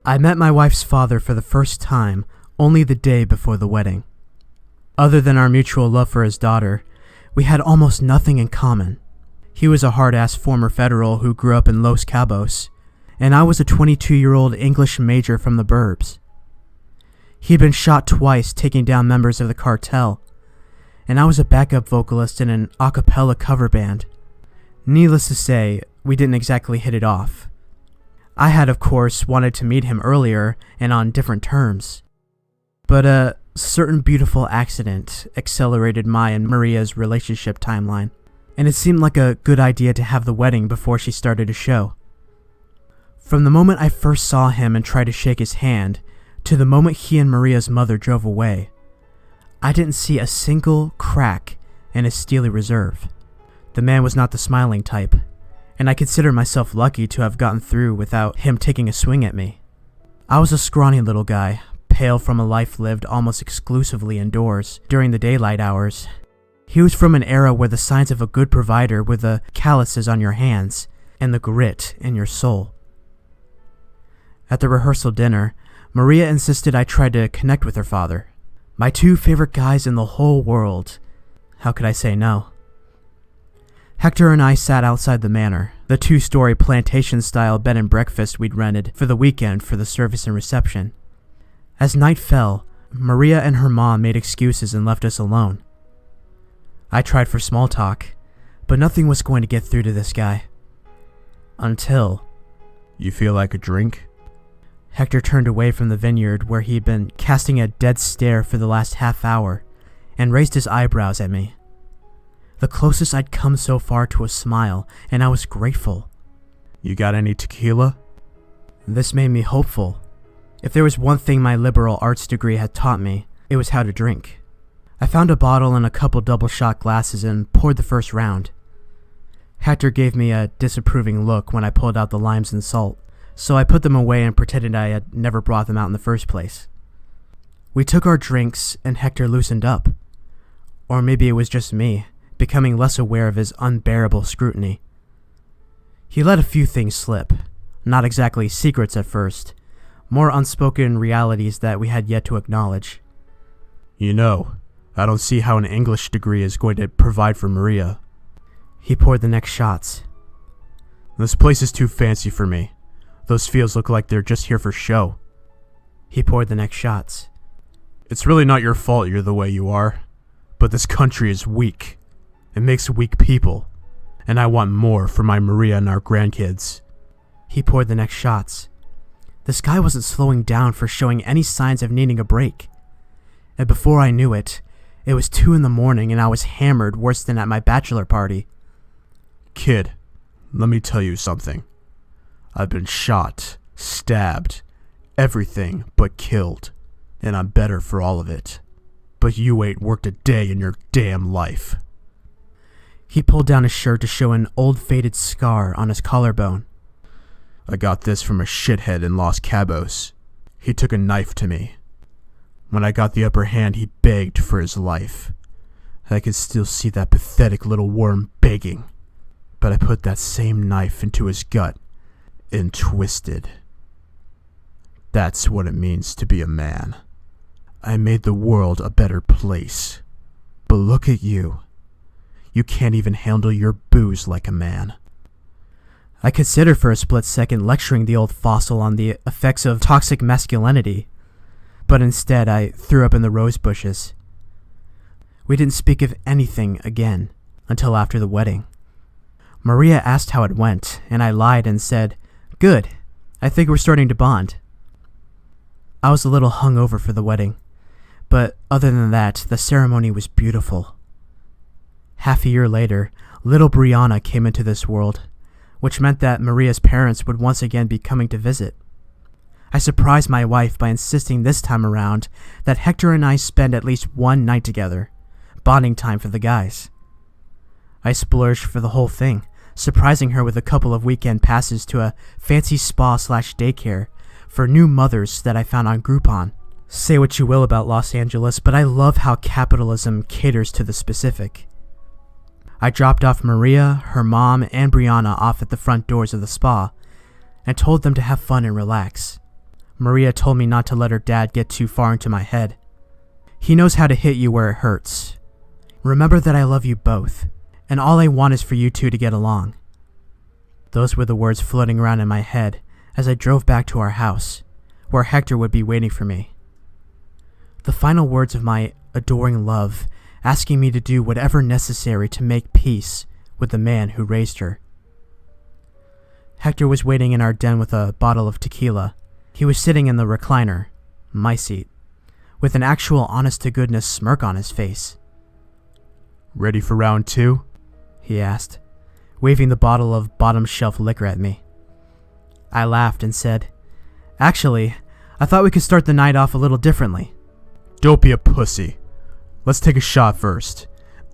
I met my wife's father for the first time only the day before the wedding. Other than our mutual love for his daughter, we had almost nothing in common. He was a hard-ass former federal who grew up in Los Cabos, and I was a 22-year-old English major from the burbs. He'd been shot twice taking down members of the cartel, and I was a backup vocalist in an a cappella cover band. Needless to say, we didn't exactly hit it off. I had, of course, wanted to meet him earlier and on different terms. But a certain beautiful accident accelerated my and Maria's relationship timeline, and it seemed like a good idea to have the wedding before she started to show. From the moment I first saw him and tried to shake his hand, to the moment he and Maria's mother drove away, I didn't see a single crack in his steely reserve. The man was not the smiling type, and I consider myself lucky to have gotten through without him taking a swing at me. I was a scrawny little guy, pale from a life lived almost exclusively indoors during the daylight hours. He was from an era where the signs of a good provider were the calluses on your hands and the grit in your soul. At the rehearsal dinner, Maria insisted I try to connect with her father. My two favorite guys in the whole world. How could I say no? Hector and I sat outside the manor, the two-story plantation-style bed and breakfast we'd rented for the weekend for the service and reception. As night fell, Maria and her mom made excuses and left us alone. I tried for small talk, but nothing was going to get through to this guy. Until... You feel like a drink? Hector turned away from the vineyard where he'd been casting a dead stare for the last half hour and raised his eyebrows at me. The closest I'd come so far to a smile, and I was grateful. You got any tequila? This made me hopeful. If there was one thing my liberal arts degree had taught me, it was how to drink. I found a bottle and a couple double-shot glasses and poured the first round. Hector gave me a disapproving look when I pulled out the limes and salt, so I put them away and pretended I had never brought them out in the first place. We took our drinks and Hector loosened up. Or maybe it was just me, becoming less aware of his unbearable scrutiny. He let a few things slip, not exactly secrets at first, more unspoken realities that we had yet to acknowledge. You know, I don't see how an English degree is going to provide for Maria. He poured the next shots. This place is too fancy for me. Those fields look like they're just here for show. He poured the next shots. It's really not your fault you're the way you are, but this country is weak. It makes weak people, and I want more for my Maria and our grandkids. He poured the next shots. This guy wasn't slowing down for showing any signs of needing a break. And before I knew it, it was 2 a.m. and I was hammered worse than at my bachelor party. Kid, let me tell you something. I've been shot, stabbed, everything but killed, and I'm better for all of it. But you ain't worked a day in your damn life. He pulled down his shirt to show an old faded scar on his collarbone. I got this from a shithead in Los Cabos. He took a knife to me. When I got the upper hand, he begged for his life. I could still see that pathetic little worm begging. But I put that same knife into his gut and twisted. That's what it means to be a man. I made the world a better place. But look at you. You can't even handle your booze like a man. I considered for a split second lecturing the old fossil on the effects of toxic masculinity, but instead I threw up in the rose bushes. We didn't speak of anything again until after the wedding. Maria asked how it went, and I lied and said, "Good, I think we're starting to bond." I was a little hungover for the wedding, but other than that, the ceremony was beautiful. Half a year later, little Brianna came into this world, which meant that Maria's parents would once again be coming to visit. I surprised my wife by insisting this time around that Hector and I spend at least one night together, bonding time for the guys. I splurged for the whole thing, surprising her with a couple of weekend passes to a fancy spa/daycare for new mothers that I found on Groupon. Say what you will about Los Angeles, but I love how capitalism caters to the specific. I dropped off Maria, her mom, and Brianna off at the front doors of the spa and told them to have fun and relax. Maria told me not to let her dad get too far into my head. He knows how to hit you where it hurts. Remember that I love you both, and all I want is for you two to get along. Those were the words floating around in my head as I drove back to our house, where Hector would be waiting for me. The final words of my adoring love, asking me to do whatever necessary to make peace with the man who raised her. Hector was waiting in our den with a bottle of tequila. He was sitting in the recliner, my seat, with an actual honest-to-goodness smirk on his face. Ready for round 2? He asked, waving the bottle of bottom-shelf liquor at me. I laughed and said, "Actually, I thought we could start the night off a little differently." Don't be a pussy. Let's take a shot first.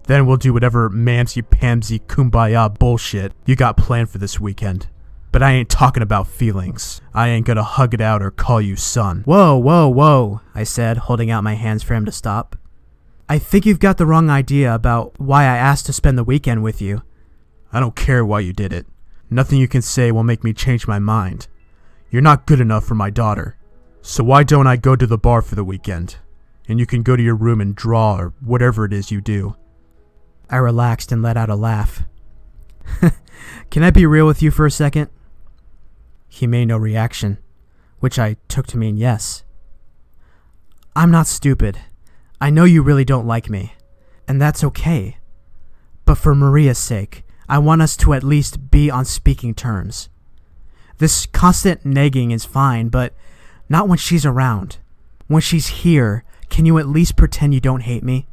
Then we'll do whatever mamsy-pamsy kumbaya bullshit you got planned for this weekend. But I ain't talking about feelings. I ain't gonna hug it out or call you son. Whoa, whoa, whoa, I said, holding out my hands for him to stop. I think you've got the wrong idea about why I asked to spend the weekend with you. I don't care why you did it. Nothing you can say will make me change my mind. You're not good enough for my daughter. So why don't I go to the bar for the weekend? And you can go to your room and draw or whatever it is you do. I relaxed and let out a laugh. Can I be real with you for a second? He made no reaction, which I took to mean yes. I'm not stupid. I know you really don't like me, and that's okay. But for Maria's sake, I want us to at least be on speaking terms. This constant nagging is fine, but not when she's around. When she's here, can you at least pretend you don't hate me?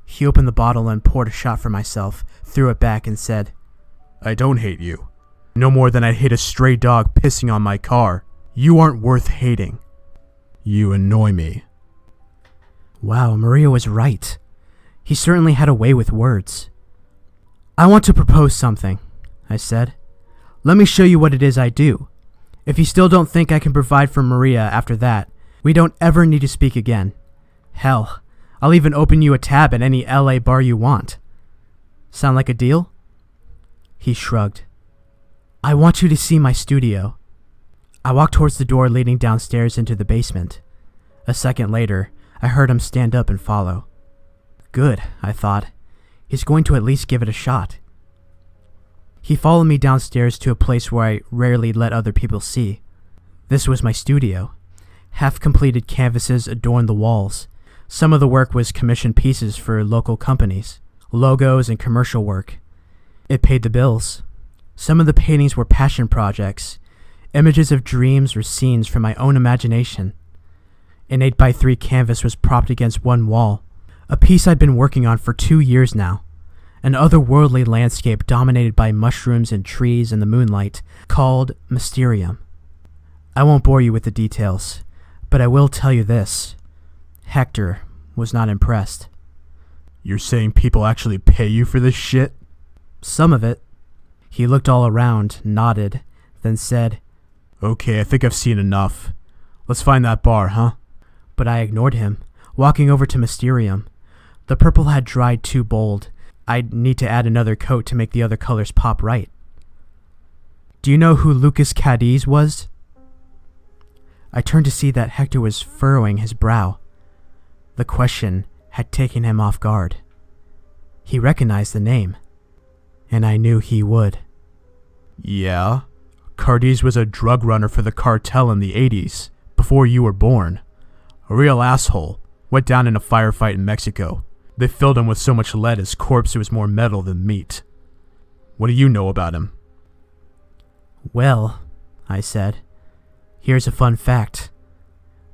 He opened the bottle and poured a shot for myself, threw it back and said, I don't hate you. No more than I'd hate a stray dog pissing on my car. You aren't worth hating. You annoy me. Wow, Maria was right. He certainly had a way with words. I want to propose something, I said. Let me show you what it is I do. If you still don't think I can provide for Maria after that, we don't ever need to speak again. Hell, I'll even open you a tab at any LA bar you want. Sound like a deal? He shrugged. I want you to see my studio. I walked towards the door leading downstairs into the basement. A second later, I heard him stand up and follow. Good, I thought. He's going to at least give it a shot. He followed me downstairs to a place where I rarely let other people see. This was my studio. Half-completed canvases adorned the walls. Some of the work was commissioned pieces for local companies, logos and commercial work. It paid the bills. Some of the paintings were passion projects, images of dreams or scenes from my own imagination. An 8x3 canvas was propped against one wall, a piece I'd been working on for 2 years now. An otherworldly landscape dominated by mushrooms and trees in the moonlight, called Mysterium. I won't bore you with the details, but I will tell you this. Hector was not impressed. You're saying people actually pay you for this shit? Some of it. He looked all around, nodded, then said, Okay, I think I've seen enough. Let's find that bar, huh? But I ignored him, walking over to Mysterium. The purple had dried too bold. I'd need to add another coat to make the other colors pop right. Do you know who Lucas Cadiz was? I turned to see that Hector was furrowing his brow. The question had taken him off guard. He recognized the name, and I knew he would. Yeah? Cadiz was a drug runner for the cartel in the 80s, before you were born. A real asshole. Went down in a firefight in Mexico. They filled him with so much lead his corpse was more metal than meat. What do you know about him? Well, I said, here's a fun fact.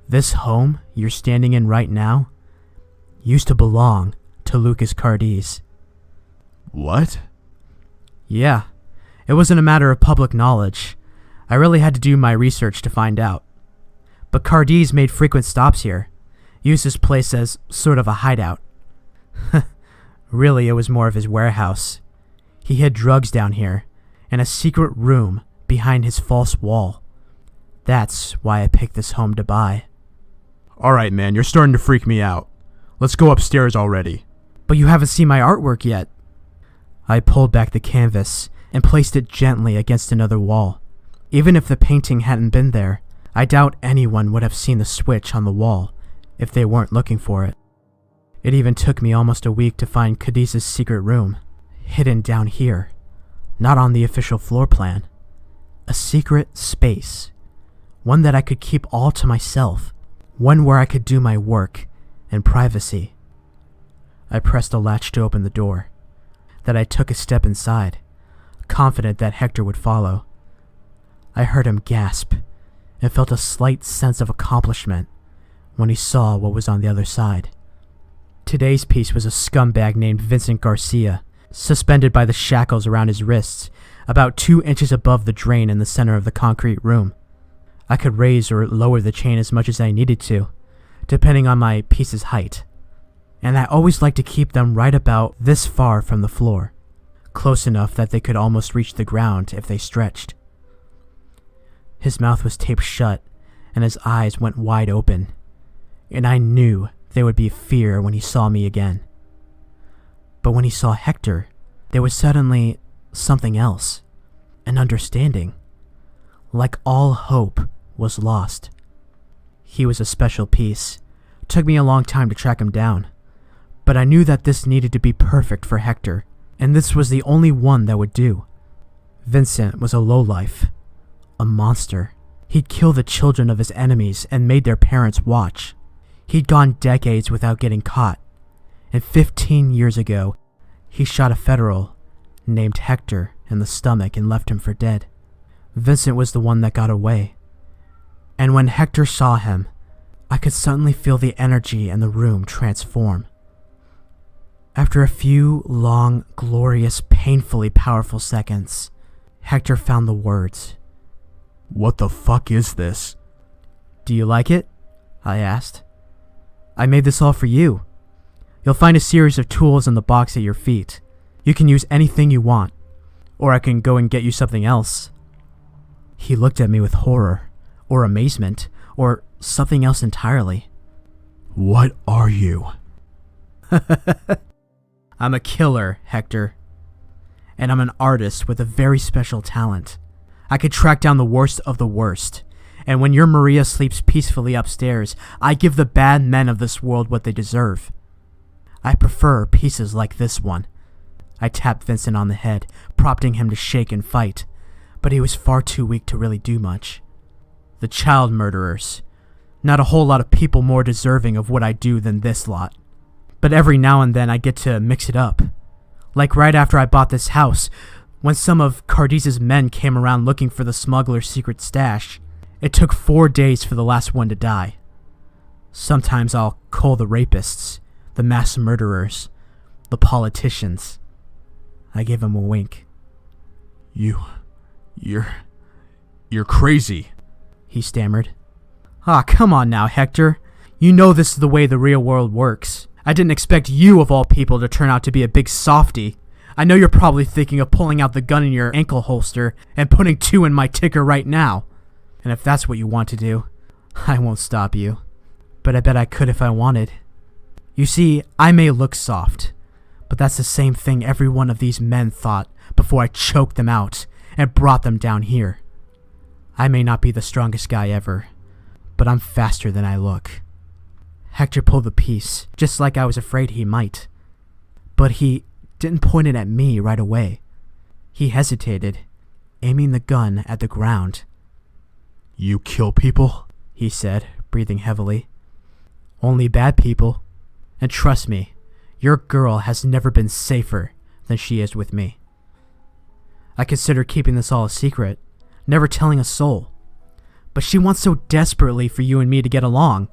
This home you're standing in right now used to belong to Lucas Cadiz. What? Yeah, it wasn't a matter of public knowledge. I really had to do my research to find out. But Cadiz made frequent stops here, used this place as sort of a hideout. Really, it was more of his warehouse. He hid drugs down here, in a secret room behind his false wall. That's why I picked this home to buy. Alright, man, you're starting to freak me out. Let's go upstairs already. But you haven't seen my artwork yet. I pulled back the canvas and placed it gently against another wall. Even if the painting hadn't been there, I doubt anyone would have seen the switch on the wall if they weren't looking for it. It even took me almost a week to find Cadiz's secret room, hidden down here, not on the official floor plan. A secret space, one that I could keep all to myself, one where I could do my work in privacy. I pressed a latch to open the door. Then I took a step inside, confident that Hector would follow. I heard him gasp and felt a slight sense of accomplishment when he saw what was on the other side. Today's piece was a scumbag named Vincent Garcia, suspended by the shackles around his wrists, about 2 inches above the drain in the center of the concrete room. I could raise or lower the chain as much as I needed to, depending on my piece's height, and I always liked to keep them right about this far from the floor, close enough that they could almost reach the ground if they stretched. His mouth was taped shut, and his eyes went wide open, and I knew there would be fear when he saw me again. But when he saw Hector, there was suddenly something else, an understanding, like all hope was lost. He was a special piece. Took me a long time to track him down, but I knew that this needed to be perfect for Hector, and this was the only one that would do. Vincent was a lowlife, a monster. He'd kill the children of his enemies and made their parents watch. He'd gone decades without getting caught, and 15 years ago, he shot a federal named Hector in the stomach and left him for dead. Vincent was the one that got away, and when Hector saw him, I could suddenly feel the energy in the room transform. After a few long, glorious, painfully powerful seconds, Hector found the words. What the fuck is this? Do you like it? I asked. I made this all for you. You'll find a series of tools in the box at your feet. You can use anything you want, or I can go and get you something else. He looked at me with horror, or amazement, or something else entirely. What are you? I'm a killer, Hector. And I'm an artist with a very special talent. I could track down the worst of the worst. And when your Maria sleeps peacefully upstairs, I give the bad men of this world what they deserve. I prefer pieces like this one. I tapped Vincent on the head, prompting him to shake and fight, but he was far too weak to really do much. The child murderers. Not a whole lot of people more deserving of what I do than this lot. But every now and then I get to mix it up. Like right after I bought this house, when some of Cardiz's men came around looking for the smuggler's secret stash. It took 4 days for the last one to die. Sometimes I'll call the rapists, the mass murderers, the politicians. I gave him a wink. You're crazy, he stammered. Ah, come on now, Hector. You know this is the way the real world works. I didn't expect you, of all people, to turn out to be a big softy. I know you're probably thinking of pulling out the gun in your ankle holster and putting 2 in my ticker right now. And if that's what you want to do, I won't stop you. But I bet I could if I wanted. You see, I may look soft, but that's the same thing every one of these men thought before I choked them out and brought them down here. I may not be the strongest guy ever, but I'm faster than I look. Hector pulled the piece, just like I was afraid he might. But he didn't point it at me right away. He hesitated, aiming the gun at the ground. You kill people? He said, breathing heavily. Only bad people. And trust me, your girl has never been safer than she is with me. I considered keeping this all a secret, never telling a soul. But she wants so desperately for you and me to get along.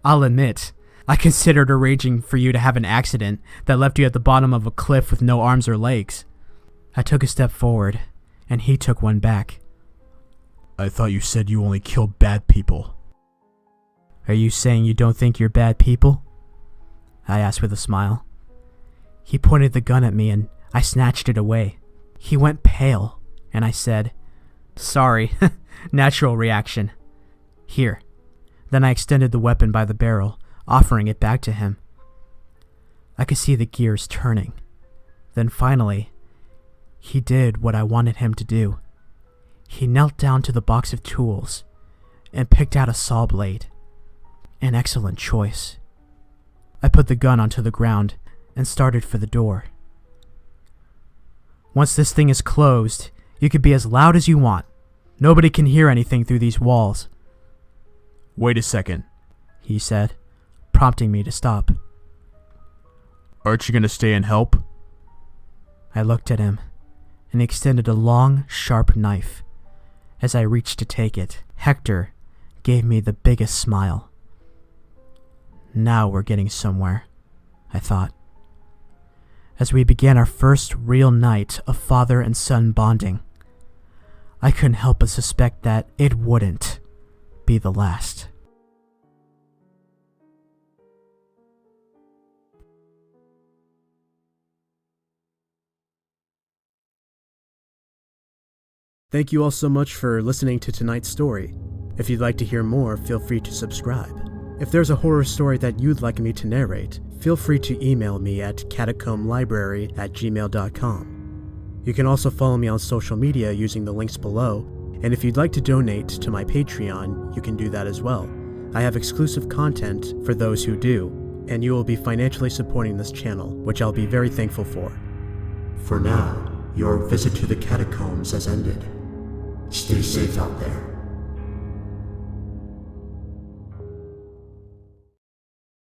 I'll admit, I considered arranging for you to have an accident that left you at the bottom of a cliff with no arms or legs. I took a step forward, and he took one back. I thought you said you only kill bad people. Are you saying you don't think you're bad people? I asked with a smile. He pointed the gun at me and I snatched it away. He went pale and I said, "Sorry, natural reaction. Here." Then I extended the weapon by the barrel, offering it back to him. I could see the gears turning. Then finally, he did what I wanted him to do. He knelt down to the box of tools and picked out a saw blade. An excellent choice. I put the gun onto the ground and started for the door. Once this thing is closed, you could be as loud as you want. Nobody can hear anything through these walls. Wait a second, he said, prompting me to stop. Aren't you gonna stay and help? I looked at him, and he extended a long, sharp knife. As I reached to take it, Hector gave me the biggest smile. Now we're getting somewhere, I thought. As we began our first real night of father and son bonding, I couldn't help but suspect that it wouldn't be the last. Thank you all so much for listening to tonight's story. If you'd like to hear more, feel free to subscribe. If there's a horror story that you'd like me to narrate, feel free to email me at catacombslibrary@gmail.com. You can also follow me on social media using the links below, and if you'd like to donate to my Patreon, you can do that as well. I have exclusive content for those who do, and you will be financially supporting this channel, which I'll be very thankful for. For now, your visit to the catacombs has ended. Stay safe out there.